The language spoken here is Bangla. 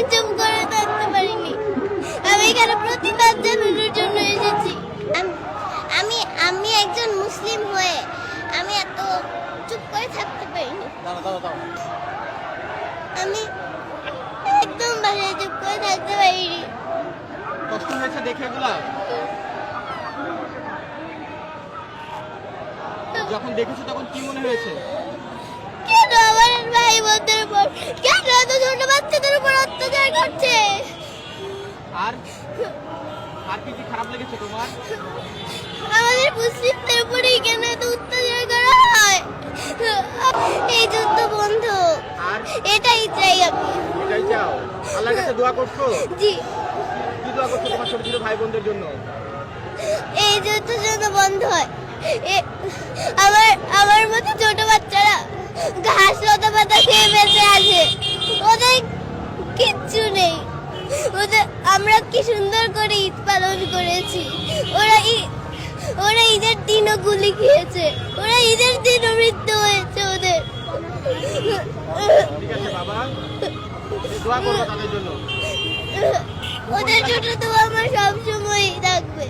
আমি চুপ করে থাকতে পারিনি। আমি এখানে প্রতিবাদ জানানোর জন্য এসেছি। আমি আমি একজন মুসলিম হয়ে আমি এত চুপ করে থাকতে পারিনি। আমি একদম বাসায় চুপ করে থাকতে পারিনি। কষ্ট হয়েছে দেখে এগুলা? যখন দেখেছো তখন কি মনে হয়েছে? কেন আমার ভাই বোনদের উপর, কেন এত ছোট বাচ্চাদের উপর অত্যাচার করছে? আর আর কি কি খারাপ লেগেছে তোমার? আমাদের মুসলিমদের উপরেই কেন এত অত্যাচার করা হয়? এই যুদ্ধ বন্ধ, আর এটাই চাই আমি। এটাই চাও? আল্লাহর কাছে দোয়া করছো? জি, কি দোয়া করছো তোমার ছোট ছোট ভাই বোনদের জন্য? এই যুদ্ধ যেন বন্ধ হয়। আমার আমার মতো ছোট বাচ্চারা ঘাস লতা পাতা খেয়ে বেঁচে আছে, ওদের কিচ্ছু নেই। ওদের আমরা কি সুন্দর করে ঈদ পালন করেছি, ওরা ঈদের দিনও গুলি খেয়েছে, ওরা ঈদের দিনও মৃত্যু হয়েছে ওদের। ঠিক আছে বাবা, দোয়া করবো তাদের জন্য। ওদের জন্য তো আমার সবসময় থাকবে।